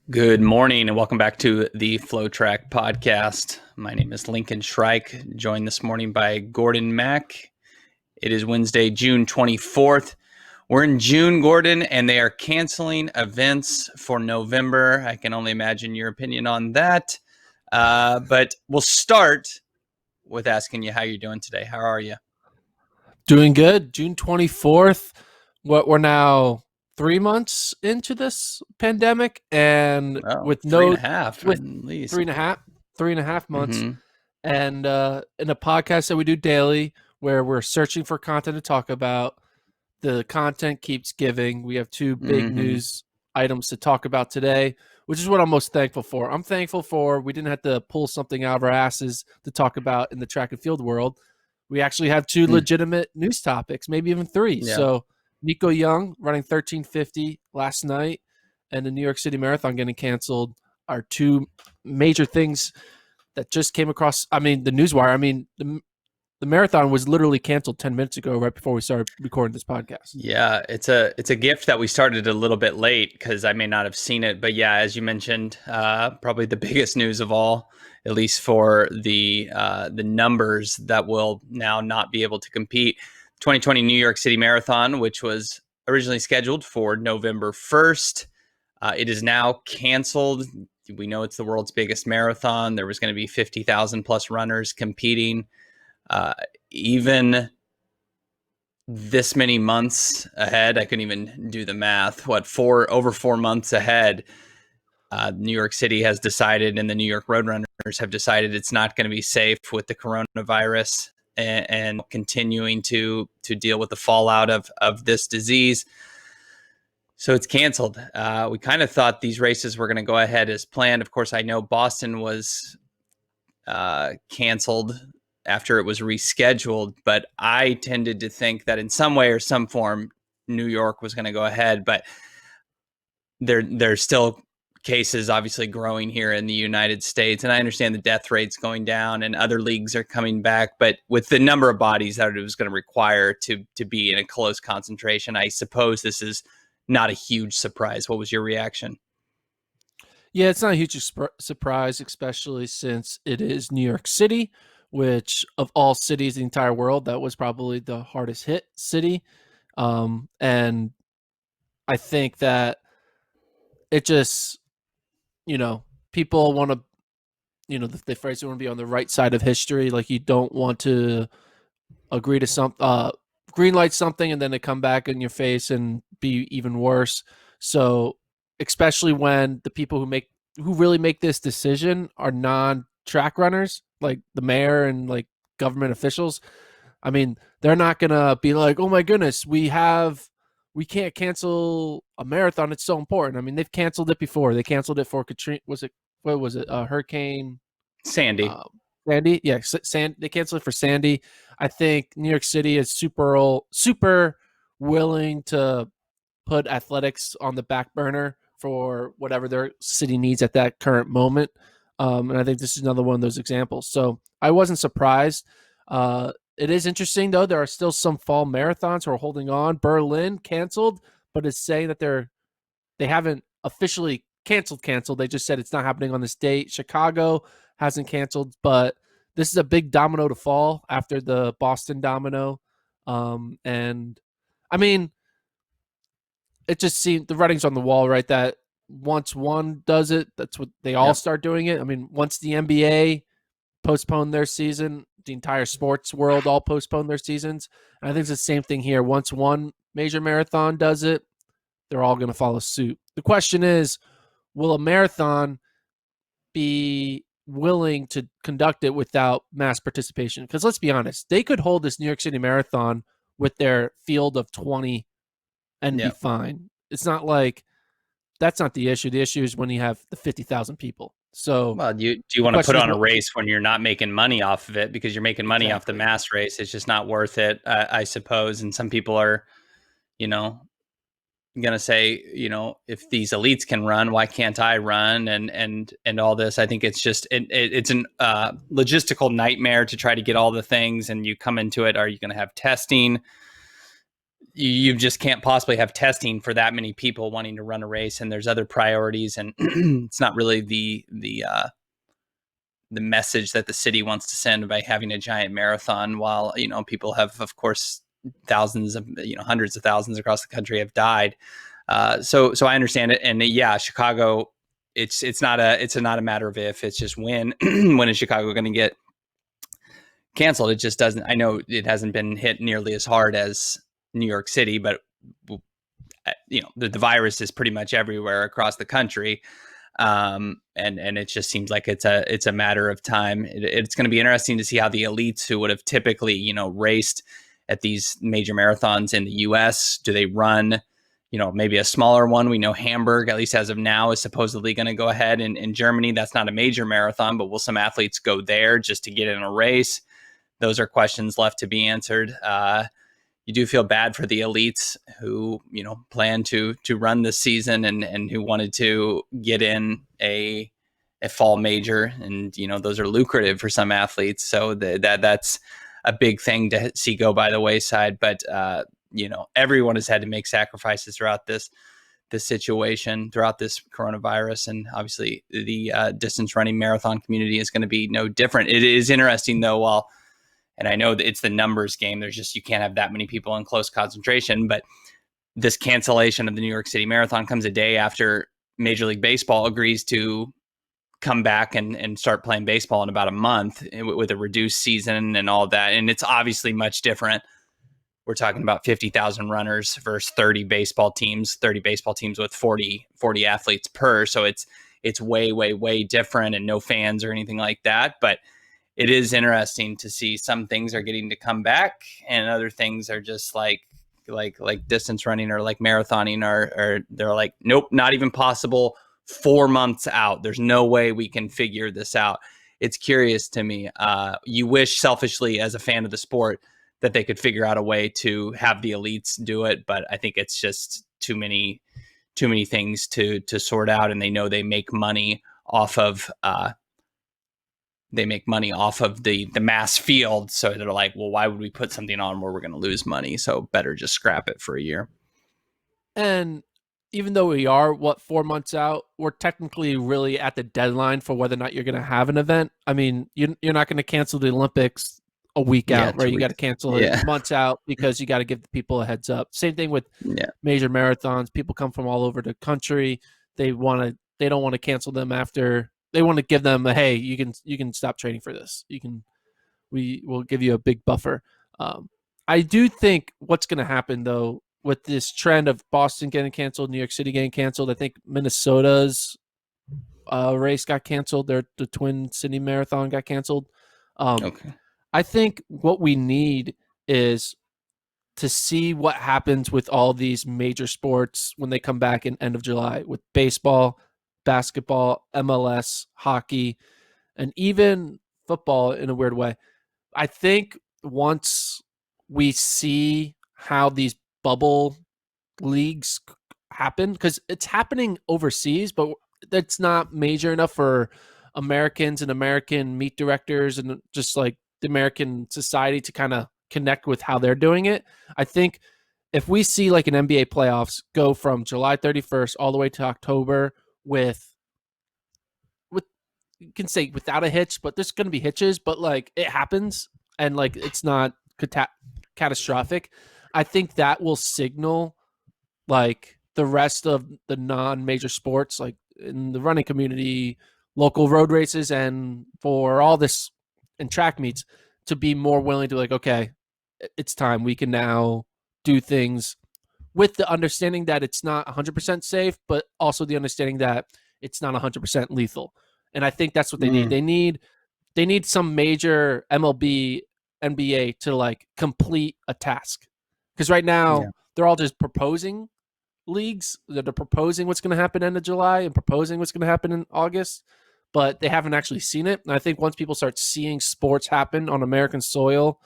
Good morning and welcome back to the FloTrack podcast. My name is Lincoln Shrike, joined this morning by Gordon Mack. It is Wednesday, June 24th. We're in June, Gordon, and they are canceling events for November. I can only imagine your opinion on that. But we'll start with asking you how you're doing today. How are you? Doing good. June 24th. We're now 3 months into this pandemic, and Well, with three and no a half with at least. three and a half months, Mm-hmm. and in a podcast that we do daily, where we're searching for content to talk about, the content keeps giving. We have two big Mm-hmm. news items to talk about today, which is what I'm most thankful for. I'm thankful for we didn't have to pull something out of our asses to talk about in the track and field world. We actually have two legitimate news topics, maybe even three. Yeah. So Nico Young running 1350 last night and the New York City Marathon getting canceled are two major things that just came across. I mean, the newswire. The marathon was literally canceled 10 minutes ago, right before we started recording this podcast. Yeah, it's a gift that we started a little bit late because I may not have seen it. But yeah, as you mentioned, probably the biggest news of all, at least for the numbers that will now not be able to compete. 2020 New York City Marathon, which was originally scheduled for November 1st, it is now canceled. We know it's the world's biggest marathon. There was going to be 50,000 plus runners competing. Even this many months ahead, I couldn't even do the math. Over 4 months ahead, New York City has decided, and the New York Roadrunners have decided it's not going to be safe with the coronavirus and continuing to deal with the fallout of this disease. So it's canceled. We kind of thought these races were going to go ahead as planned. Of course, I know Boston was canceled after it was rescheduled, but I tended to think that in some way or some form, New York was going to go ahead. But there's still cases obviously growing here in the United States, and I understand the death rate's going down and other leagues are coming back, but with the number of bodies that it was going to require to be in a close concentration, I suppose this is not a huge surprise. What was your reaction? Yeah, it's not a huge surprise, especially since it is New York City, which of all cities in the entire world, that was probably the hardest hit city. And I think that it just, people want to, the phrase, you want to be on the right side of history. Like, you don't want to agree to green light something and then they come back in your face and be even worse. So, especially when the people who really make this decision are non-track runners, like the mayor and like government officials. I mean, they're not gonna be like, "Oh my goodness, we can't cancel a marathon. It's so important." I mean, they've canceled it before. They canceled it for Katrina. What was it? Hurricane Sandy. Sandy. Yeah, they canceled it for Sandy. I think New York City is super willing to put athletics on the back burner for whatever their city needs at that current moment. And I think this is another one of those examples. So I wasn't surprised. It is interesting, though. There are still some fall marathons who are holding on. Berlin canceled, but it's saying that they haven't officially canceled. They just said it's not happening on this date. Chicago hasn't canceled, but this is a big domino to fall after the Boston domino. And I mean, it just seemed the writing's on the wall, right? That once one does it, that's what they all start doing it. I mean, once the NBA postponed their season, the entire sports world all postponed their seasons. And I think it's the same thing here. Once one major marathon does it, they're all going to follow suit. The question is, will a marathon be willing to conduct it without mass participation? Because let's be honest, they could hold this New York City Marathon with their field of 20 and be fine. It's not like that's not the issue. The issue is when you have the 50,000 people. So, well, do you want to put on a race when you're not making money off of it because you're making money off the mass race? It's just not worth it, I suppose. And some people are, going to say, if these elites can run, why can't I run? And all this. I think it's just it's an logistical nightmare to try to get all the things. And you come into it. Are you going to have testing? you just can't possibly have testing for that many people wanting to run a race, and there's other priorities, and it's not really the message that the city wants to send by having a giant marathon, while people have, of course, thousands of hundreds of thousands across the country have died. So I understand it, and yeah, Chicago, it's not a matter of if, it's just when. When is Chicago going to get canceled? It just doesn't. I know it hasn't been hit nearly as hard as New York City, but the virus is pretty much everywhere across the country. And it just seems like it's a matter of time. It's going to be interesting to see how the elites who would have typically raced at these major marathons in the US, do they run maybe a smaller one? We know Hamburg, at least as of now, is supposedly going to go ahead. In Germany, that's not a major marathon, but will some athletes go there just to get in a race? Those are questions left to be answered. You do feel bad for the elites who, plan to run this season, and who wanted to get in a fall major, and those are lucrative for some athletes. So that's a big thing to see go by the wayside. But everyone has had to make sacrifices throughout this situation, throughout this coronavirus, and obviously the distance running marathon community is going to be no different. It is interesting though, and I know that it's the numbers game. You can't have that many people in close concentration, but this cancellation of the New York City Marathon comes a day after Major League Baseball agrees to come back and start playing baseball in about a month with a reduced season and all that. And it's obviously much different. We're talking about 50,000 runners versus 30 baseball teams with 40 athletes per. So it's way, way, way different, and no fans or anything like that. But it is interesting to see some things are getting to come back, and other things are just like distance running or like marathoning or they're like, nope, not even possible. 4 months out, there's no way we can figure this out. It's curious to me. You wish selfishly, as a fan of the sport, that they could figure out a way to have the elites do it, but I think it's just too many things to sort out, and they know they make money off of the mass field. So they're like, well, why would we put something on where we're going to lose money? So better just scrap it for a year. And even though we are 4 months out, we're technically really at the deadline for whether or not you're going to have an event. I mean, you're not going to cancel the Olympics a week out, right? You got to cancel it months out, because you got to give the people a heads up. Same thing with major marathons. People come from all over the country. They don't want to cancel them after. They want to give them a, hey, you can stop training for this. We will give you a big buffer. I do think what's going to happen though, with this trend of Boston getting canceled, New York City getting canceled, I think Minnesota's race got canceled. The Twin City Marathon got canceled. Okay. I think what we need is to see what happens with all these major sports when they come back in end of July, with baseball, basketball, MLS, hockey, and even football in a weird way. I think once we see how these bubble leagues happen, because it's happening overseas, but that's not major enough for Americans and American meet directors and just like the American society to kind of connect with how they're doing it. I think if we see like an NBA playoffs go from July 31st all the way to October with you can say without a hitch, but there's going to be hitches, but like it happens and like it's not catastrophic. I think that will signal like the rest of the non-major sports, like in the running community, local road races, and for all this and track meets, to be more willing to like, okay, it's time. We can now do things with the understanding that it's not 100% safe, but also the understanding that it's not 100% lethal. And I think that's what they need. They need some major MLB, NBA to like complete a task. Because right now they're all just proposing leagues. They're proposing what's going to happen end of July and proposing what's going to happen in August, but they haven't actually seen it. And I think once people start seeing sports happen on American soil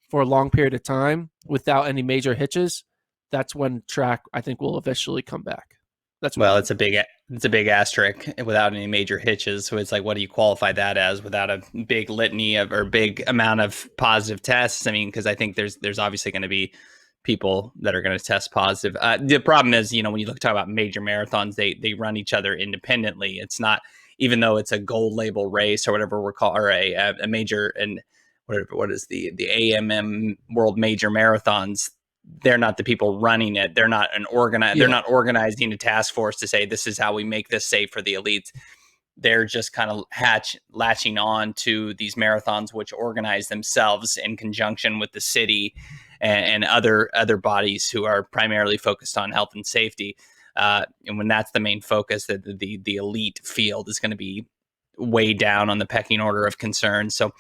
for a long period of time without any major hitches, that's when track, I think, will eventually come back. It's a big asterisk without any major hitches. So it's like, what do you qualify that as without a big litany of or big amount of positive tests? I mean, because I think there's obviously going to be people that are going to test positive. The problem is, when you talk about major marathons, they run each other independently. It's not, even though it's a gold label race or whatever we're called, or a major, and what is the AMM World Major Marathons. They're not the people running it. They're not They're not organizing a task force to say this is how we make this safe for the elites. They're just kind of latching on to these marathons, which organize themselves in conjunction with the city and other bodies who are primarily focused on health and safety. And when that's the main focus, the elite field is going to be way down on the pecking order of concerns. So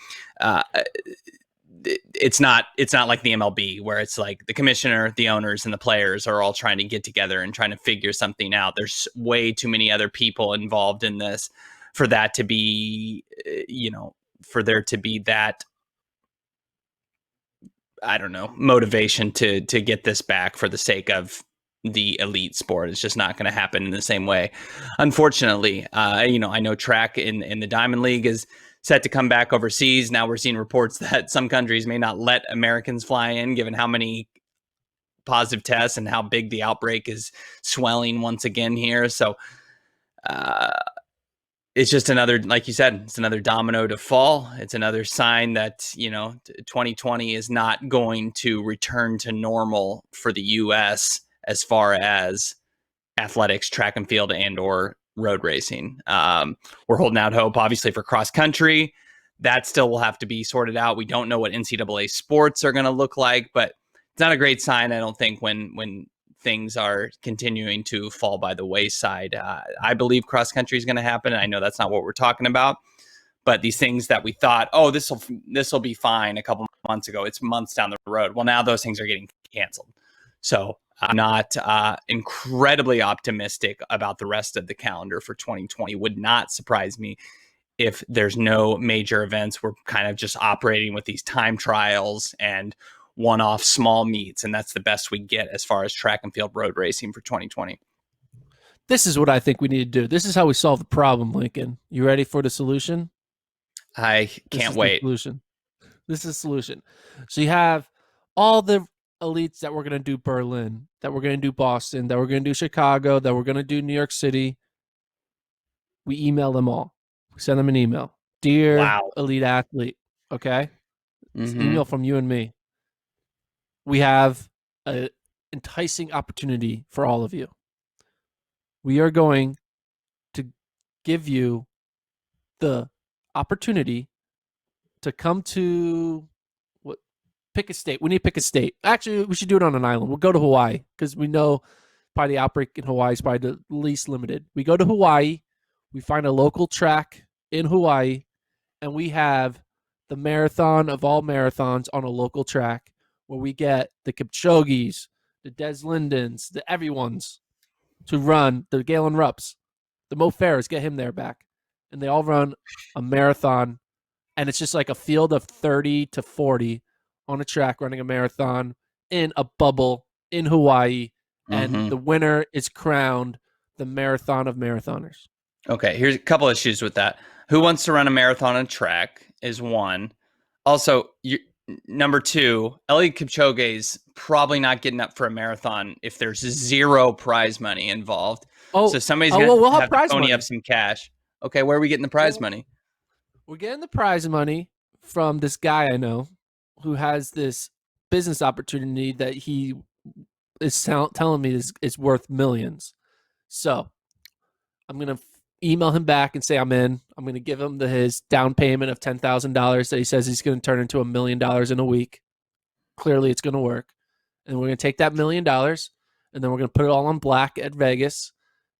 it's not like the MLB, where it's like the commissioner, the owners, and the players are all trying to get together and trying to figure something out. There's way too many other people involved in this for that to be, for there to be that, I don't know, motivation to get this back for the sake of the elite sport. It's just not going to happen in the same way, unfortunately. I know track in the Diamond League is set to come back overseas. Now we're seeing reports that some countries may not let Americans fly in, given how many positive tests and how big the outbreak is swelling once again here. So it's just another, like you said, it's another domino to fall. It's another sign that, 2020 is not going to return to normal for the U.S. as far as athletics, track and field, and or road racing. We're holding out hope, obviously, for cross country. That still will have to be sorted out. We don't know what NCAA sports are going to look like, but it's not a great sign, I don't think, when things are continuing to fall by the wayside. I believe cross country is going to happen. I know that's not what we're talking about, but these things that we thought, this will be fine a couple months ago, it's months down the road. Well, now those things are getting canceled. So I'm not incredibly optimistic about the rest of the calendar for 2020. Would not surprise me if there's no major events. We're kind of just operating with these time trials and one-off small meets, and that's the best we get as far as track and field road racing for 2020. This is what I think we need to do. This is how we solve the problem, Lincoln. You ready for the solution? I can't wait. This is the solution. So you have all the elites that we're going to do Berlin, that we're going to do Boston, that we're going to do Chicago, that we're going to do New York City. We email them all. We send them an email. Dear elite athlete, okay? It's an email from you and me. We have an enticing opportunity for all of you. We are going to give you the opportunity to come to pick a state. We need to pick a state. Actually, we should do it on an island. We'll go to Hawaii because we know probably the outbreak in Hawaii is probably the least limited. We go to Hawaii. We find a local track in Hawaii, and we have the marathon of all marathons on a local track where we get the Kipchogis, the Des Lindens, the everyone's to run, the Galen Rupps, the Mo Farahs, get him there back. And they all run a marathon, and it's just like a field of 30 to 40 on a track running a marathon in a bubble in Hawaii, and the winner is crowned the marathon of marathoners. Okay, here's a couple issues with that. Who wants to run a marathon on track is one. Also, number two, Eliud Kipchoge's probably not getting up for a marathon if there's zero prize money involved. So somebody's going to have to pony up some cash. Okay, where are we getting the prize money? We're getting the prize money from this guy I know who has this business opportunity that he is telling me is worth millions. So I'm going to email him back and say I'm in. I'm going to give him his down payment of $10,000 that he says he's going to turn into $1 million in a week. Clearly, it's going to work. And we're going to take that $1 million, and then we're going to put it all on black at Vegas,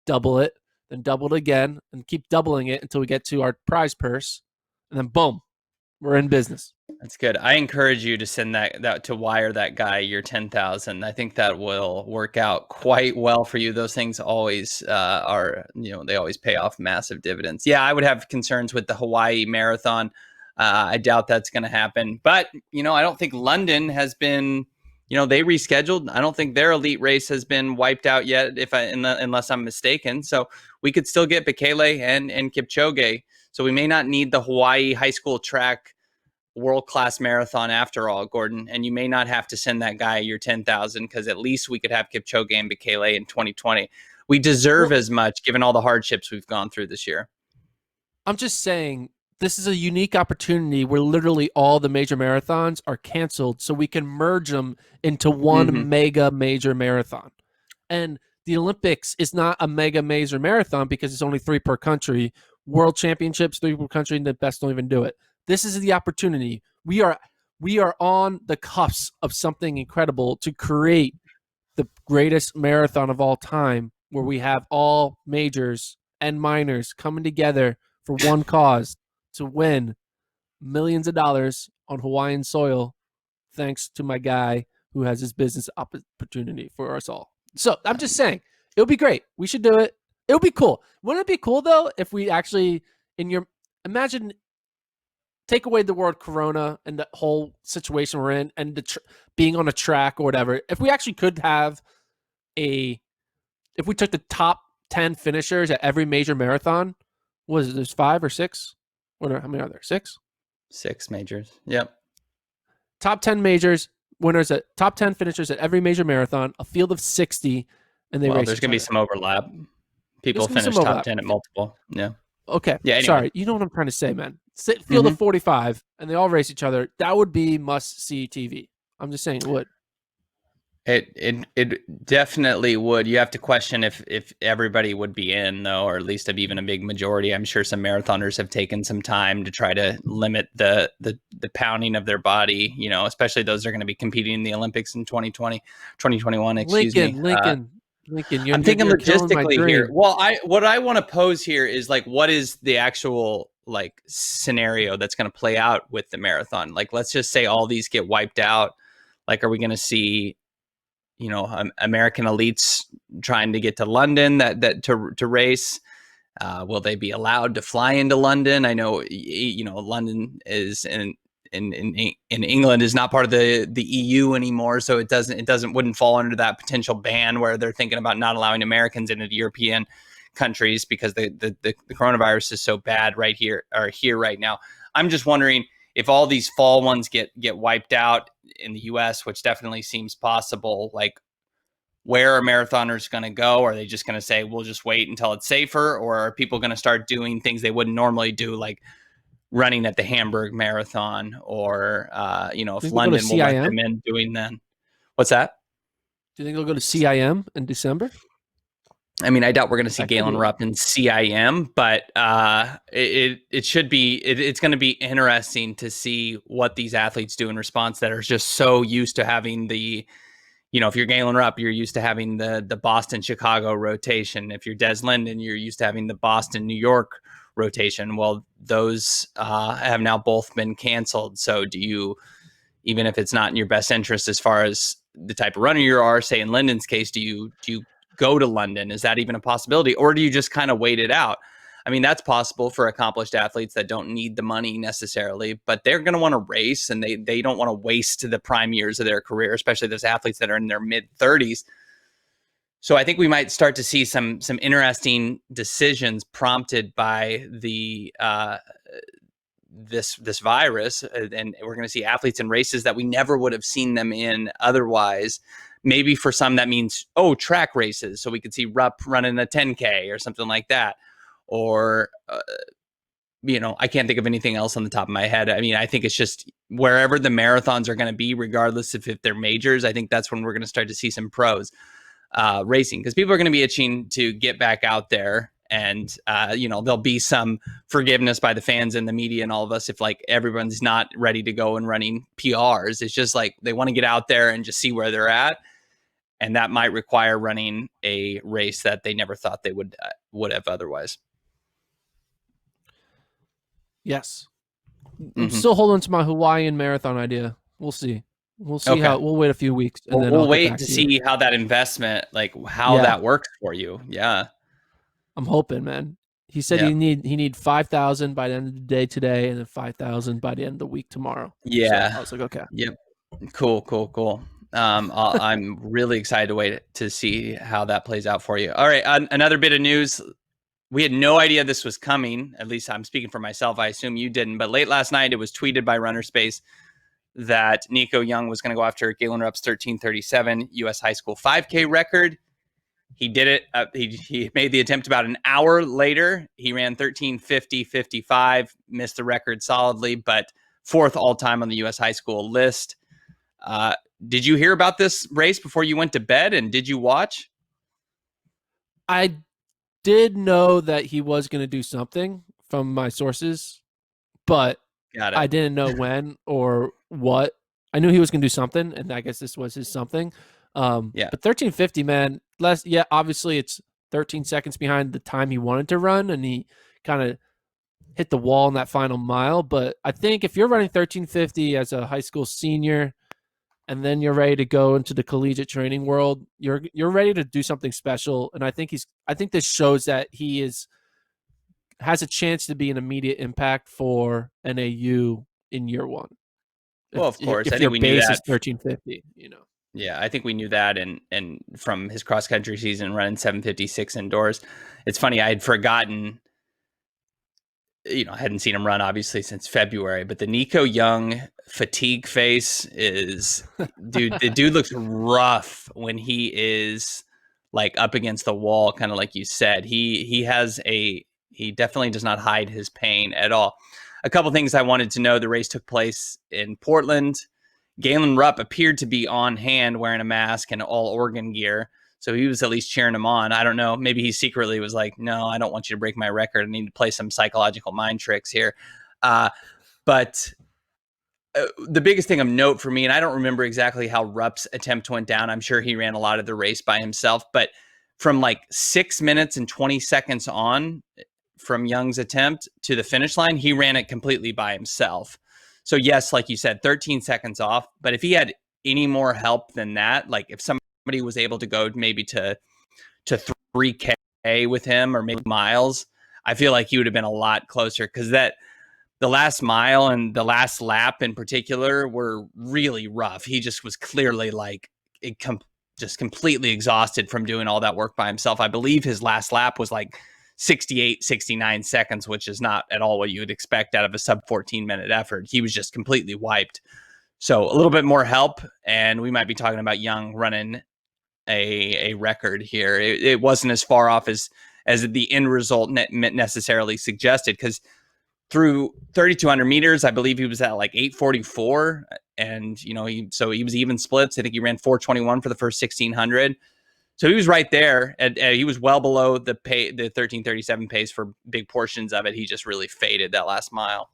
double it, then double it again, and keep doubling it until we get to our prize purse. And then, boom, we're in business. That's good. I encourage you to send that to wire that guy your 10,000. I think that will work out quite well for you. Those things always are, they always pay off massive dividends. Yeah, I would have concerns with the Hawaii Marathon. I doubt that's going to happen. But, I don't think London has been, they rescheduled. I don't think their elite race has been wiped out yet, unless I'm mistaken. So we could still get Bekele and Kipchoge. So we may not need the Hawaii high school track world-class marathon after all, Gordon, and you may not have to send that guy your 10,000 because at least we could have Kipchoge and Bekele in 2020. We deserve as much given all the hardships we've gone through this year. I'm just saying this is a unique opportunity where literally all the major marathons are canceled so we can merge them into one mega major marathon. And the Olympics is not a mega major marathon because it's only 3 per country. World championships, 3 per country, and the best don't even do it. This is the opportunity. We are on the cusp of something incredible to create the greatest marathon of all time, where we have all majors and minors coming together for one cause to win millions of dollars on Hawaiian soil, thanks to my guy who has his business opportunity for us all. So I'm just saying, it'll be great. We should do it. It'll be cool. Wouldn't it be cool though if we actually, imagine, take away the word Corona and the whole situation we're in, and being on a track or whatever. If we actually could have if we took the top 10 finishers at every major marathon, there's 5 or 6? How many are there? 6? 6 majors. Yep. Top 10 majors, winners at top 10 finishers at every major marathon, a field of 60, and race. There's going to be some overlap. People finish top 10 at multiple. Yeah. Okay. Yeah. Anyway. Sorry. You know what I'm trying to say, man. Field of 45, and they all race each other. That would be must-see TV. I'm just saying it would. It definitely would. You have to question if everybody would be in, though, or at least even a big majority. I'm sure some marathoners have taken some time to try to limit the pounding of their body, especially those that are going to be competing in the Olympics in 2021, excuse me. Lincoln, I'm thinking logistically here. Well, what I want to pose here is like, what is the actual like scenario that's going to play out with the marathon? Like, let's just say all these get wiped out. Like, are we going to see, American elites trying to get to London to race? Will they be allowed to fly into London? I know, London is in England is not part of the EU anymore, so it wouldn't fall under that potential ban where they're thinking about not allowing Americans into the European countries because the coronavirus is so bad here right now. I'm just wondering if all these fall ones get wiped out in the US, which definitely seems possible, like where are marathoners going to go? Are they just going to say, we'll just wait until it's safer? Or are people going to start doing things they wouldn't normally do, like running at the Hamburg Marathon, or if London will let them in doing then? What's that? Do you think they'll go to CIM in December? I mean, I doubt we're going to see Galen Rupp in CIM, but it should be. It's going to be interesting to see what these athletes do in response that are just so used to having the, if you're Galen Rupp, you're used to having the Boston-Chicago rotation. If you're Des Linden, you're used to having the Boston-New York rotation. Well, those have now both been canceled. So do you, even if it's not in your best interest as far as the type of runner you are, say in Linden's case, do you go to London? Is that even a possibility? Or do you just kind of wait it out? I mean, that's possible for accomplished athletes that don't need the money necessarily, but they're going to want to race, and they don't want to waste the prime years of their career, especially those athletes that are in their mid-30s. So I think we might start to see some interesting decisions prompted by the this virus, and we're going to see athletes in races that we never would have seen them in otherwise. Maybe for some that means track races, so we could see Rupp running a 10K or something like that, or I can't think of anything else on the top of my head. I mean, I think it's just wherever the marathons are going to be, regardless if they're majors. I think that's when we're going to start to see some pros racing, because people are going to be itching to get back out there. And, there'll be some forgiveness by the fans and the media and all of us if like everyone's not ready to go and running PRs. It's just like they want to get out there and just see where they're at. And that might require running a race that they never thought they would have otherwise. Yes. I'm still holding to my Hawaiian marathon idea. We'll see. We'll see how. We'll wait a few weeks, and then we'll wait to see how that investment, like how that works for you. Yeah, I'm hoping, man. He said he need 5,000 by the end of the day today, and then 5,000 by the end of the week tomorrow. Yeah, so I was like, okay. Yep. Cool. I'm really excited to wait to see how that plays out for you. All right, another bit of news. we had no idea this was coming. At least I'm speaking for myself. I assume you didn't. But late last night, it was tweeted by Runner Space that Nico Young was going to go after Galen Rupp's 13:37 U.S. high school 5K record. He did it. He made the attempt about an hour later. He ran 13:50:55, missed the record solidly, but fourth all time on the U.S. high school list. Did you hear about this race before you went to bed, and did you watch? I did know that he was going to do something from my sources, but Got it. I didn't know when or what. I knew he was going to do something, and I guess this was his something. Yeah. But 13:50, man, obviously it's 13 seconds behind the time he wanted to run, and he kind of hit the wall in that final mile. But I think if you're running 13:50 as a high school senior, and then you're ready to go into the collegiate training world, you're ready to do something special. And I think this shows that he has a chance to be an immediate impact for NAU in year one. Well, of course. I If think your we knew base that. is 13:50, you know. Yeah, I think we knew that, and from his cross country season running 7:56 indoors. It's funny, I had forgotten. I hadn't seen him run obviously since February, but the Nico Young fatigue face is, dude. The dude looks rough when he is like up against the wall, kind of like you said. He definitely does not hide his pain at all. A couple things I wanted to know: the race took place in Portland. Galen Rupp appeared to be on hand wearing a mask and all Oregon gear. So he was at least cheering him on. I don't know. Maybe he secretly was like, no, I don't want you to break my record. I need to play some psychological mind tricks here. But the biggest thing of note for me, and I don't remember exactly how Rupp's attempt went down. I'm sure he ran a lot of the race by himself. But from like 6 minutes and 20 seconds on from Young's attempt to the finish line, he ran it completely by himself. So yes, like you said, 13 seconds off. But if he had any more help than that, like if somebody was able to go maybe to 3K with him or maybe miles, I feel like he would have been a lot closer, because the last mile and the last lap in particular were really rough. He just was clearly like just completely exhausted from doing all that work by himself. I believe his last lap was like 68, 69 seconds, which is not at all what you would expect out of a sub 14-minute effort. He was just completely wiped. So a little bit more help, and we might be talking about Young running a record here. It wasn't as far off as the end result necessarily suggested, because through 3,200 meters, I believe he was at like 8:44, and he was even splits. I think he ran 4:21 for the first 1,600. So he was right there, and he was well below the 13:37 pace for big portions of it. He just really faded that last mile.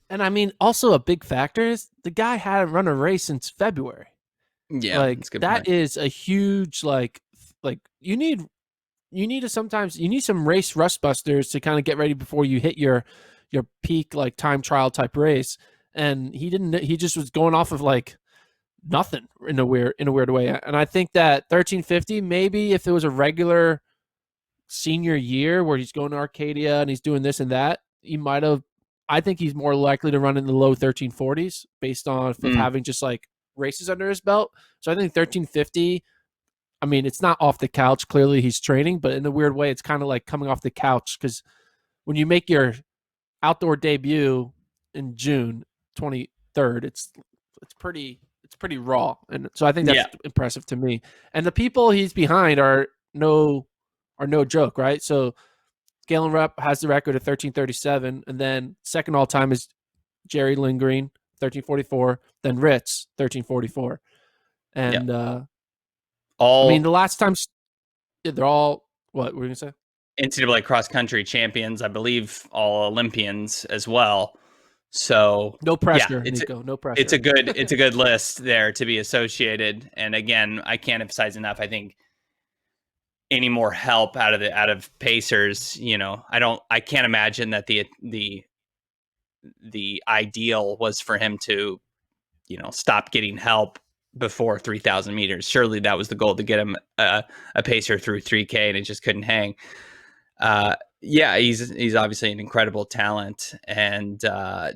And I mean, also a big factor is the guy hadn't run a race since February. Yeah, Like that's a good that point. is a huge like you need some race rust busters to kind of get ready before you hit your peak like time trial type race. And he just was going off of like nothing in a weird way. And I think that 13:50, maybe if it was a regular senior year where he's going to Arcadia and he's doing this and that, he might have. I think he's more likely to run in the low 13:40s based on of having just like races under his belt. So I think 13:50. I mean, it's not off the couch. Clearly, he's training, but in a weird way, it's kind of like coming off the couch, because when you make your outdoor debut in June 23rd, it's pretty raw, and so I think that's impressive to me. And the people he's behind are no joke, right? So Galen Rupp has the record of 13:37, and then second all time is Jerry Lindgreen 13:44, then Ritz 13:44, and I mean the last time they're all what were you gonna say? NCAA cross country champions, I believe, all Olympians as well. So no pressure, yeah, Nico. No pressure. it's a good list there to be associated. And again, I can't emphasize enough. I think any more help out of Pacers, I can't imagine that the ideal was for him to, stop getting help before 3,000 meters. Surely that was the goal, to get him a pacer through 3K, and it just couldn't hang. Yeah, he's obviously an incredible talent, and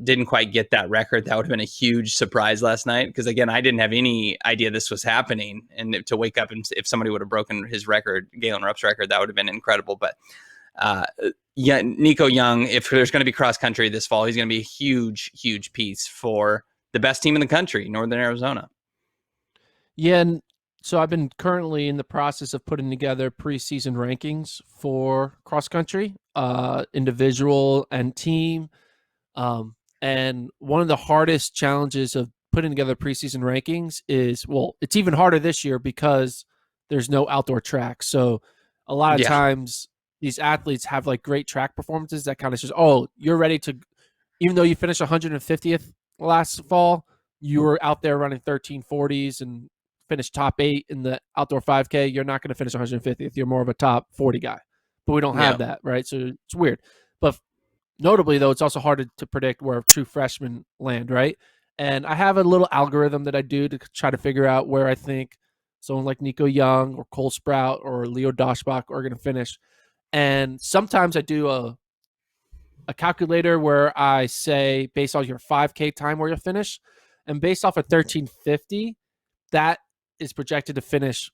didn't quite get that record. That would have been a huge surprise last night because again, I didn't have any idea this was happening, and to wake up and if somebody would have broken his record, Galen Rupp's record, that would have been incredible. But uh, yeah, Nico Young, if there's going to be cross country this fall, he's going to be a huge piece for the best team in the country, Northern Arizona. Yeah, and so I've been currently in the process of putting together preseason rankings for cross country, individual and team. And one of the hardest challenges of putting together preseason rankings is, well, it's even harder this year because there's no outdoor track. So a lot of Yeah, times these athletes have like great track performances that kind of says, oh, you're ready to, even though you finished 150th last fall, you were out there running 1340s and finished top 8 in the outdoor 5K. You're not going to finish 150th. You're more of a top 40 guy. But we don't yeah, have that, right? So it's weird. But notably, though, it's also hard to predict where true freshmen land, right? And I have a little algorithm that I do to try to figure out where I think someone like Nico Young or Cole Sprout or Leo Doshbach are going to finish. And sometimes I do a calculator where I say, based on your 5K time where you'll finish, and based off of 1350, that is projected to finish.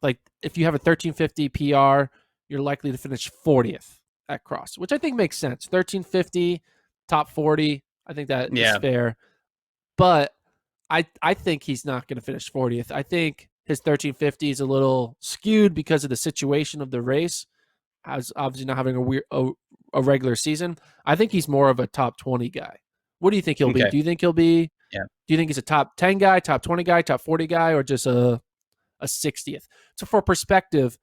Like if you have a 1350 PR, you're likely to finish 40th at cross, which I think makes sense. 1350, top 40. I think that is yeah. fair. But I think he's not going to finish 40th. I think his 1350 is a little skewed because of the situation of the race. As obviously not having a regular season. I think he's more of a top 20 guy. What do you think he'll be? Okay, Do you think he'll be? yeah. Do you think he's a top 10 guy, top 20 guy, top 40 guy, or just a 60th? So for perspective,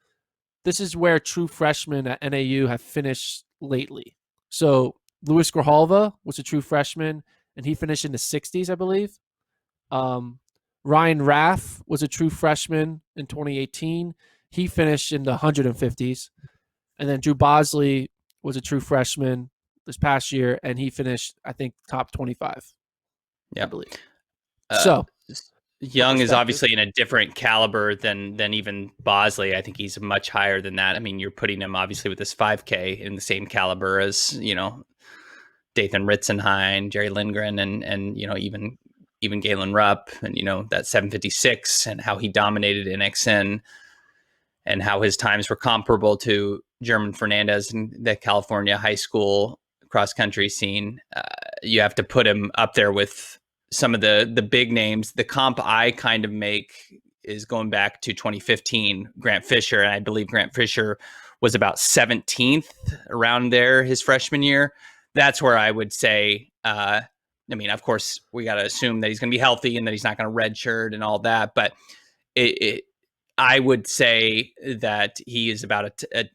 this is where true freshmen at NAU have finished lately. So Luis Grijalva was a true freshman, and he finished in the 60s, I believe. Um, Ryan Raff was a true freshman in 2018. He finished in the 150s. And then Drew Bosley was a true freshman this past year, and he finished, I think, top 25, I Yeah. believe. Uh, So for Young is perspective, obviously in a different caliber than even Bosley. I think he's much higher than that. I mean, you're putting him obviously with this 5K in the same caliber as Dathan Ritzenhein, Jerry Lindgren, and even Galen Rupp, and that 756 and how he dominated NXN and how his times were comparable to German Fernandez in the California high school cross country scene. You have to put him up there with some of the big names. The comp I kind of make is going back to 2015, Grant Fisher, and I believe Grant Fisher was about 17th around there his freshman year. That's where I would say. I mean, of course, we got to assume that he's going to be healthy and that he's not going to redshirt and all that. But it I would say that he is about a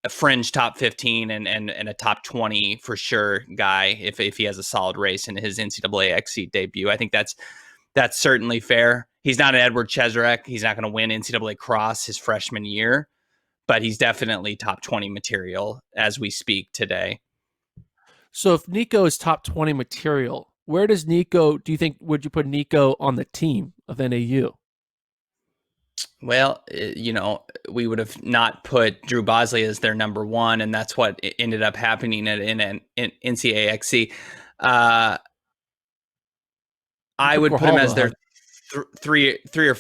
fringe top 15 and a top 20 for sure guy if he has a solid race in his NCAA XC debut. I think that's certainly fair. He's not an Edward Cheserek. He's not going to win NCAA cross his freshman year, but he's definitely top 20 material as we speak today. so if Nico is top 20 material, where does Nico, do you think, would you put Nico on the team of NAU? Well, we would have not put Drew Bosley as their number one, and that's what ended up happening in NCAXC. You I put would put him as Grijalva their ahead. three or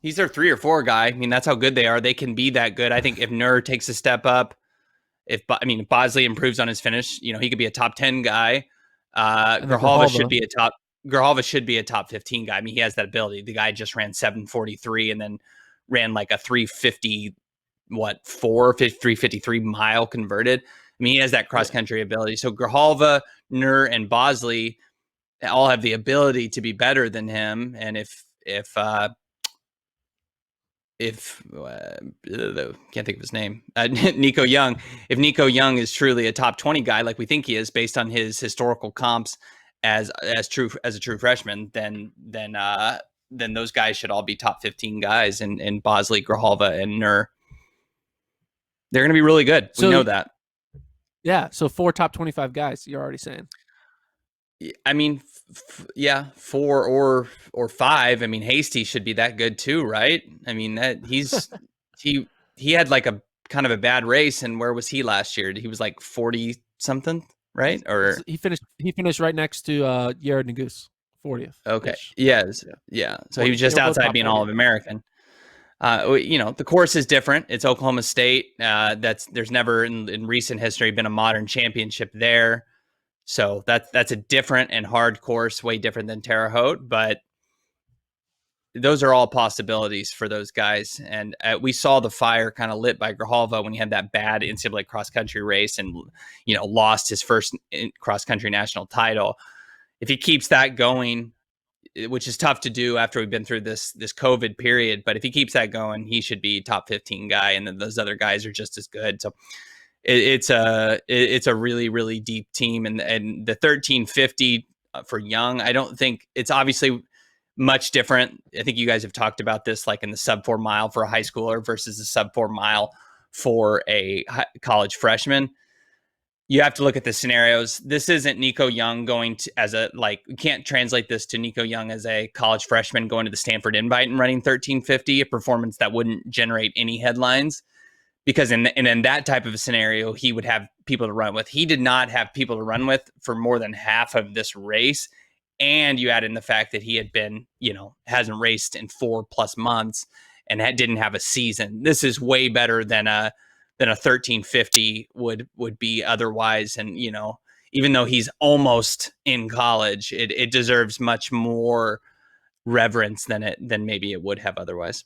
he's their 3 or 4 guy. I mean, that's how good they are. They can be that good. I think if Nur takes a step up, if Bosley improves on his finish, he could be a top 10 guy. And then Grijalva should Grijalva. be a top. Grijalva should be a top 15 guy. I mean, he has that ability. The guy just ran 7:43 and then ran like a 350, 353 mile converted. I mean, he has that cross Yeah. country ability. So Grijalva, Nur, and Bosley all have the ability to be better than him. And can't think of his name, Nico Young. If Nico Young is truly a top 20 guy, like we think he is, based on his historical comps as a true freshman, then those guys should all be top 15 guys. And Bosley, Grijalva, and Nur, they're going to be really good. We So, know that. yeah. So 4 top 25 guys, you're already saying. I mean, yeah, 4 or 5. I mean, Hasty should be that good too, right? I mean, that he had like a kind of a bad race. And where was he last year? He was like 40 something, right? Or He finished right next to Yared Ngus, 40th okay, ish. yes, Yeah, yeah. So he 40. was They just were both outside top being 40. All of American. The course is different. It's Oklahoma State. There's never in recent history been a modern championship there. So that's a different and hard course, way different than Terre Haute, but those are all possibilities for those guys. And we saw the fire kind of lit by Grijalva when he had that bad NCAA cross country race and lost his first cross country national title. If he keeps that going, which is tough to do after we've been through this COVID period, but if he keeps that going, he should be top 15 guy, and then those other guys are just as good. So it's a really, really deep team, and the 1350 for Young, I don't think it's obviously much different. I think you guys have talked about this, like in the sub 4 mile for a high schooler versus the sub 4 mile for a college freshman. You have to look at the scenarios. This isn't Nico Young going to you can't translate this to Nico Young as a college freshman going to the Stanford Invite and running 1350, a performance that wouldn't generate any headlines, because in that type of a scenario, he would have people to run with. He did not have people to run with for more than half of this race. And you add in the fact that he had been, hasn't raced in 4+ months and didn't have a season. This is way better than a 1350 would be otherwise. And, even though he's almost in college, it deserves much more reverence than maybe it would have otherwise.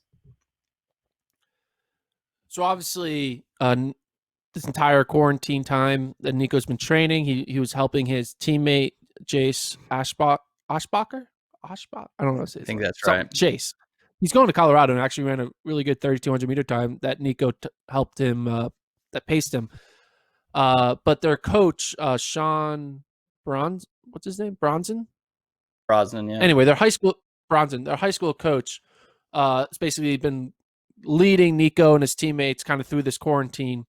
So obviously, this entire quarantine time that Nico's been training, he was helping his teammate Jace Ashbacher. I don't know how to say I his think name. that's right. Chase. He's going to Colorado and actually ran a really good 3,200 meter time that Nico helped him, that paced him. But their coach, Sean what's his name? Brosnan, Yeah. Anyway, their high school coach, has basically been leading Nico and his teammates kind of through this quarantine.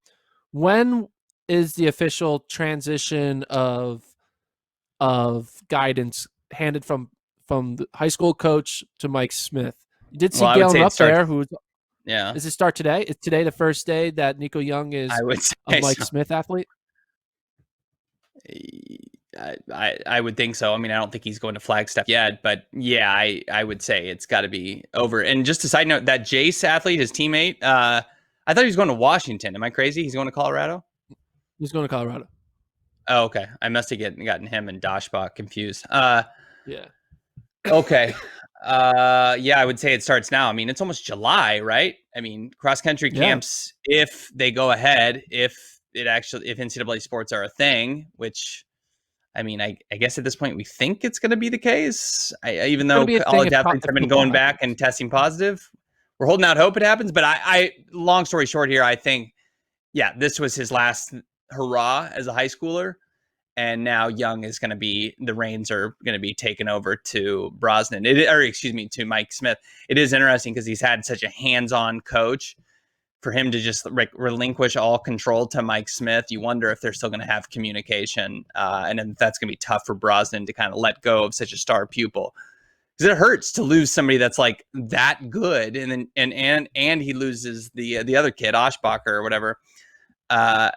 When is the official transition of guidance handed from the high school coach to Mike Smith? You did see Well, I would Galen say it Rupp starts. there. Yeah, Does it start today? Is today the first day that Nico Young is I would a say Mike so. Smith athlete? I would think so. I mean, I don't think he's going to Flagstaff yet, but yeah, I would say it's got to be over. And just a side note, that Jace athlete, his teammate, I thought he was going to Washington. Am I crazy? He's going to Colorado? He's going to Colorado. Oh, okay. I must have gotten him and Dashbach confused. Yeah. Okay. Yeah, I would say it starts now. I mean, it's almost July, right? I mean, cross country Yeah. camps, if they go ahead, if NCAA sports are a thing, which I mean, I guess at this point we think it's going to be the case. Even though college athletes have been going back and testing positive, we're holding out hope it happens. But long story short here, I think, yeah, this was his last hurrah as a high schooler. And now Young is going to be, the reins are going to be taken over to Brosnan, to Mike Smith. It is interesting because he's had such a hands-on coach. For him to just relinquish all control to Mike Smith, you wonder if they're still going to have communication, and then that's going to be tough for Brosnan to kind of let go of such a star pupil, because it hurts to lose somebody that's like that good, and then and he loses the other kid, Oshbacher or whatever. Now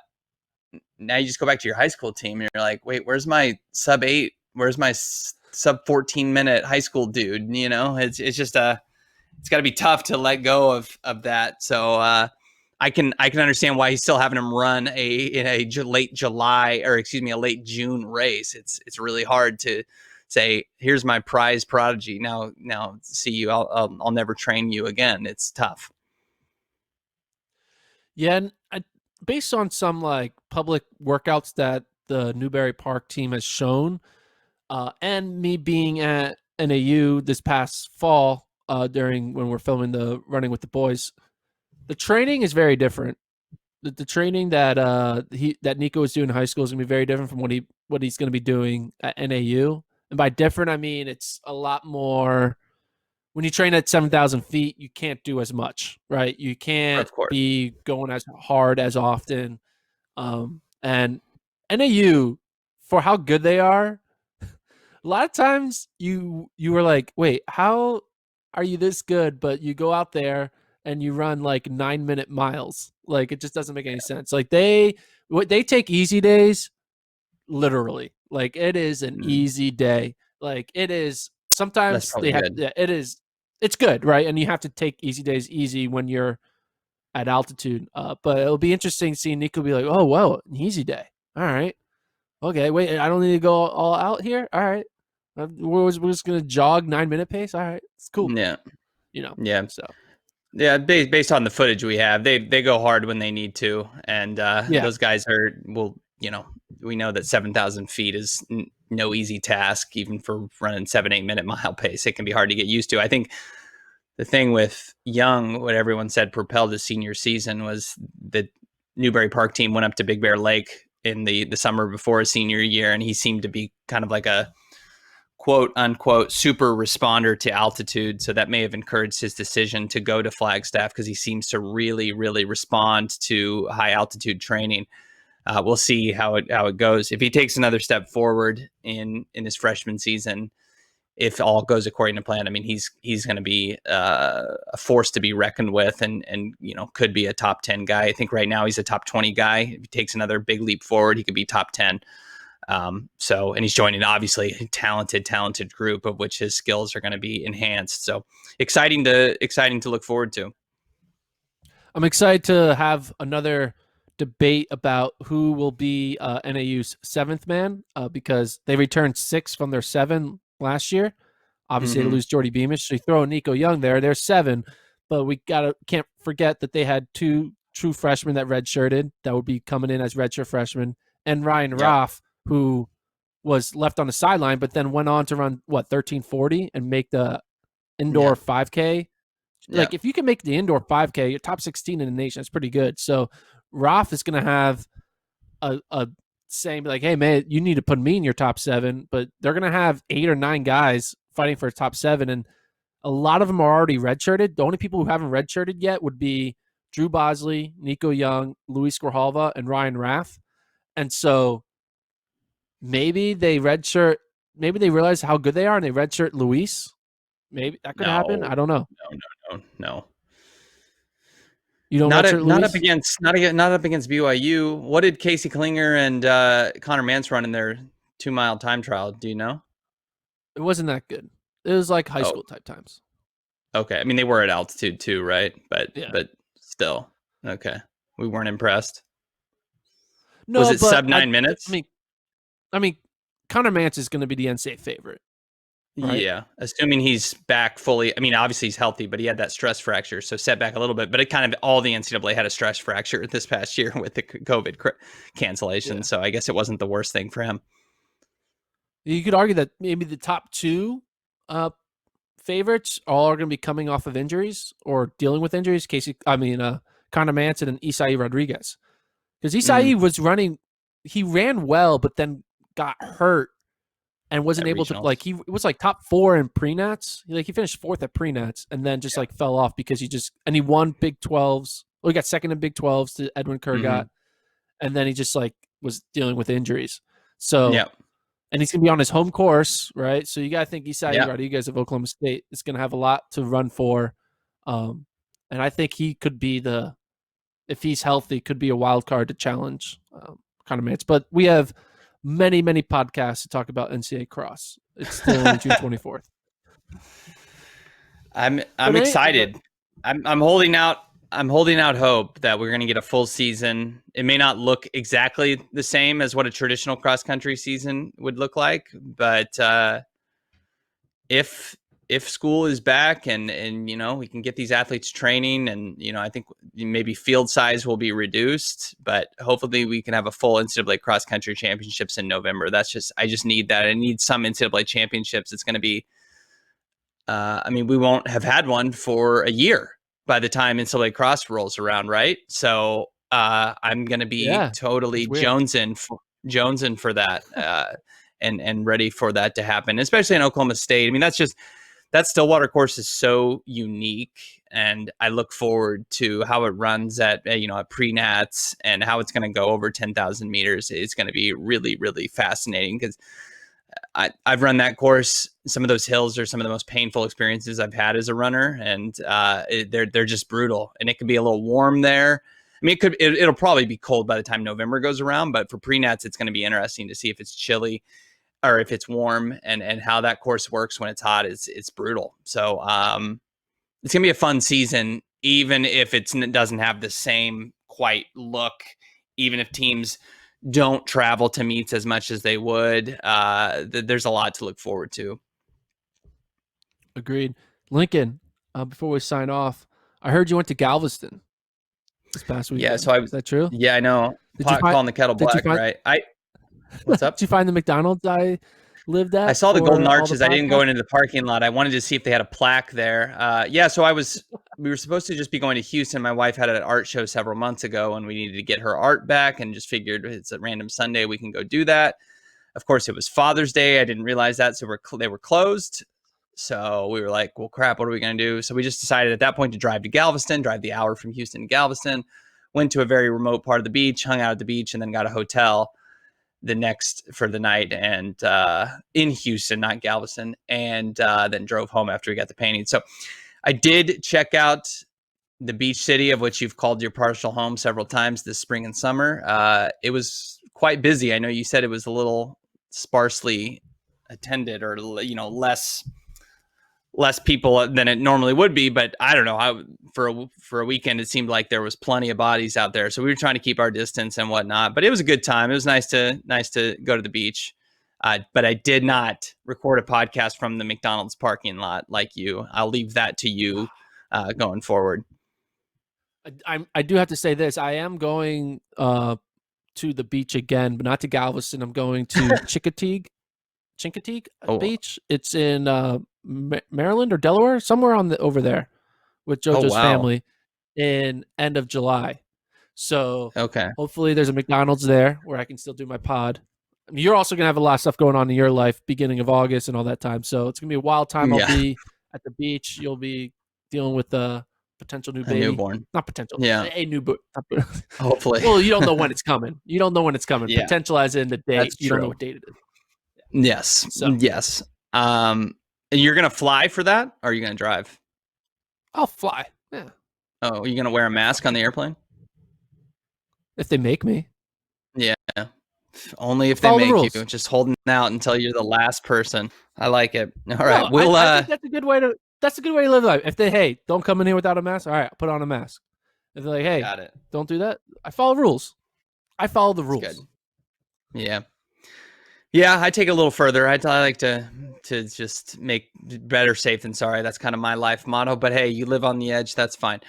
you just go back to your high school team and you're like, wait, where's my sub 8? Where's my sub 14-minute high school dude? It's just it's got to be tough to let go of that. So I can understand why he's still having him run in a late July, or excuse me, a late June race. It's really hard to say, here's my prize prodigy. Now see you. I'll never train you again. It's tough. Yeah, and based on some like public workouts that the Newberry Park team has shown, and me being at NAU this past fall, during when we're filming the Running with the Boys, the training is very different. The training that that Nico is doing in high school is gonna be very different from what he's gonna be doing at NAU. And by different, I mean it's a lot more. When you train at 7,000 feet, you can't do as much, right? You can't Of course. be going as hard as often. And NAU, for how good they are, a lot of times you were like, wait, how are you this good? But you go out there and you run like 9-minute miles. Like, it just doesn't make any sense. Like, they take easy days literally. Like, it is an Mm, easy day. Like, it is that's sometimes they probably have, good. yeah, it's good, right? And you have to take easy days easy when you're at altitude. But it'll be interesting seeing Nico be like, oh, well, an easy day. All right. Okay. Wait, I don't need to go all out here. All right. We're just going to jog 9-minute pace. All right. It's cool. Yeah. You know, Yeah. so Yeah, based on the footage we have, they go hard when they need to, and yeah. those guys we know that 7,000 feet is no easy task, even for running 7-8 minute mile pace. It can be hard to get used to. I think the thing with Young, what everyone said propelled his senior season was the Newbury Park team went up to Big Bear Lake in the summer before his senior year, and he seemed to be kind of like a quote unquote super responder to altitude. So that may have encouraged his decision to go to Flagstaff because he seems to really, really respond to high altitude training. We'll see how it goes. If he takes another step forward in his freshman season, if all goes according to plan, I mean, he's going to be a force to be reckoned with, and could be a top 10 guy. I think right now he's a top 20 guy. If he takes another big leap forward, he could be top 10. And he's joining obviously a talented group of which his skills are going to be enhanced. So exciting to look forward to. I'm excited to have another debate about who will be NAU's seventh man because they returned 6 from their 7 last year. Obviously, they lose Jordy Beamish, so you throw Nico Young there. They're 7, but we can't forget that they had 2 true freshmen that redshirted that would be coming in as redshirt freshmen, and Ryan Yep. Roth, who was left on the sideline, but then went on to run 1340 and make the indoor 5K. Like, if you can make the indoor 5K, you're top 16 in the nation. That's pretty good. So Roth is going to have a saying like, hey, man, you need to put me in your top 7. But they're going to have 8 or 9 guys fighting for a top 7. And a lot of them are already redshirted. The only people who haven't redshirted yet would be Drew Bosley, Nico Young, Luis Grijalva, and Ryan Raff. And so maybe they redshirt, maybe they realize how good they are and they redshirt Luis. Maybe that could happen. I don't know. No. You don't Not redshirt not up Luis? against BYU. What did Casey Klinger and Connor Mance run in their 2-mile time trial? Do you know? It wasn't that good. It was like high Oh, school type times. okay. I mean, they were at altitude too, right? But Yeah. still, okay. We weren't impressed. Was No, it but sub 9 minutes? I mean, Connor Mance is going to be the NCAA favorite, right? Yeah, assuming he's back fully. I mean, obviously he's healthy, but he had that stress fracture, so set back a little bit. But it kind of all the NCAA had a stress fracture this past year with the COVID cancellation. Yeah. So I guess it wasn't the worst thing for him. You could argue that maybe the top 2 favorites all are going to be coming off of injuries or dealing with injuries. Connor Mance and Isai Rodriguez, because Isai was running, he ran well, but then got hurt and wasn't At able to, regionals. like, he was like top 4 in pre-nats. Like, he finished 4th at pre-nats and then just like fell off because he won Big 12s. Well, he got second in Big 12s to Edwin Kurgat, and then he just like was dealing with injuries. So, and he's going to be on his home course, right? So you got to think Isai Rodriguez of Oklahoma State is going to have a lot to run for. And I think he could be if he's healthy, could be a wild card to challenge Connor Mance. But we have many, many podcasts to talk about NCAA cross. It's still only June 24th. I'm excited. I'm holding out. I'm holding out hope that we're going to get a full season. It may not look exactly the same as what a traditional cross country season would look like, but if school is back and we can get these athletes training, and I think maybe field size will be reduced, but hopefully we can have a full NCAA cross country championships in November. I just need that. I need some NCAA championships. It's going to be. We won't have had one for a year by the time NCAA cross rolls around, right? So I'm going to be totally jonesing for that, and ready for that to happen, especially in Oklahoma State. I mean, that Stillwater course is so unique, and I look forward to how it runs at pre-nats and how it's going to go over 10,000 meters. It's going to be really, really fascinating because I've run that course. Some of those hills are some of the most painful experiences I've had as a runner, and they're just brutal. And it can be a little warm there, mean, it'll probably be cold by the time November goes around, but for pre-nats, it's going to be interesting to see if it's chilly or if it's warm, and how that course works when it's hot. It's brutal. So it's gonna be a fun season, even if it doesn't have the same quite look. Even if teams don't travel to meets as much as they would, there's a lot to look forward to. Agreed. Lincoln, before we sign off, I heard you went to Galveston this past weekend. Yeah, so Is that true? Yeah, I know. Calling the kettle black, right? What's up? Did you find the McDonald's I lived at? I saw the Golden Arches. I didn't go podcasts? into the parking lot. I wanted to see if they had a plaque there. So we were supposed to just be going to Houston. My wife had an art show several months ago, and we needed to get her art back, and just figured it's a random Sunday, we can go do that. Of course, it was Father's Day. I didn't realize that, so they were closed. So we were like, well, crap, what are we going to do? So we just decided at that point to drive to Galveston, drive the hour from Houston to Galveston, went to a very remote part of the beach, hung out at the beach, and then got a hotel for the night, and in Houston, not Galveston, and then drove home after we got the painting. So I did check out the beach city, of which you've called your partial home several times this spring and summer. It was quite busy. I know you said it was a little sparsely attended, or less people than it normally would be, but I don't know. For a weekend, it seemed like there was plenty of bodies out there, so we were trying to keep our distance and whatnot. But it was a good time. It was nice to go to the beach. But I did not record a podcast from the McDonald's parking lot like you. I'll leave that to you going forward. I do have to say this. I am going to the beach again, but not to Galveston. I'm going to Chincoteague Beach. It's in Maryland or Delaware, somewhere over there, with JoJo's family in end of July. So hopefully there's a McDonald's there where I can still do my pod. I mean, you're also gonna have a lot of stuff going on in your life beginning of August and all that time. So it's gonna be a wild time. I'll be at the beach. You'll be dealing with a potential new baby. Newborn. Not potential. Yeah. A newborn. Hopefully. Well, you don't know when it's coming. Yeah. Potential as in the date. That's you true. Don't know what date it is. Yes. So. Yes. And you're going to fly for that, or are you going to drive? I'll fly. Yeah. Oh, are you going to wear a mask on the airplane? If they make me. Yeah. Only if they make you. Just holding out until you're the last person. I like it. All right. I think that's a good way to live life. If they, don't come in here without a mask. All right, I'll put on a mask. If they're like, hey, got it. Don't do that. I follow rules. I follow the rules. Good. Yeah. Yeah, I take it a little further. I like to just make better safe than sorry. That's kind of my life motto. But hey, you live on the edge. That's fine.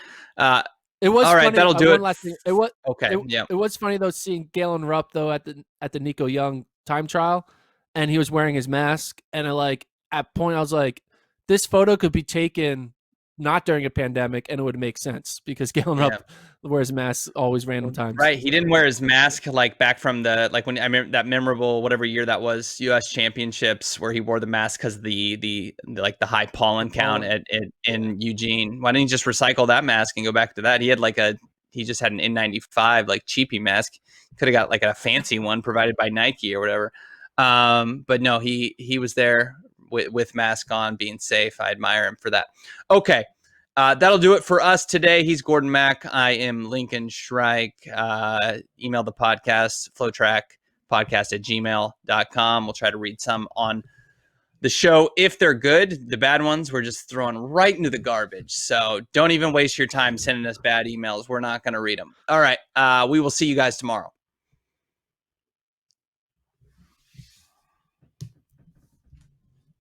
It was all right. Funny. That'll do it. Last thing. It was okay. It was funny though seeing Galen Rupp though at the Nico Young time trial, and he was wearing his mask. And at point I was like, this photo could be taken not during a pandemic, and it would make sense because Galen Rupp wears masks always random times. Right. He didn't wear his mask back from when I remember that memorable whatever year that was U.S. Championships where he wore the mask because the high pollen count in Eugene. Why didn't he just recycle that mask and go back to that? He had he just had an N95 cheapy mask. Could have got a fancy one provided by Nike or whatever. But no, he was there with mask on, being safe. I admire him for that. Okay. That'll do it for us today. He's Gordon Mack. I am Lincoln Shrike. Email the podcast, FloTrack podcast @gmail.com. We'll try to read some on the show if they're good. The bad ones we're just throwing right into the garbage. So don't even waste your time sending us bad emails. We're not going to read them. All right. We will see you guys tomorrow.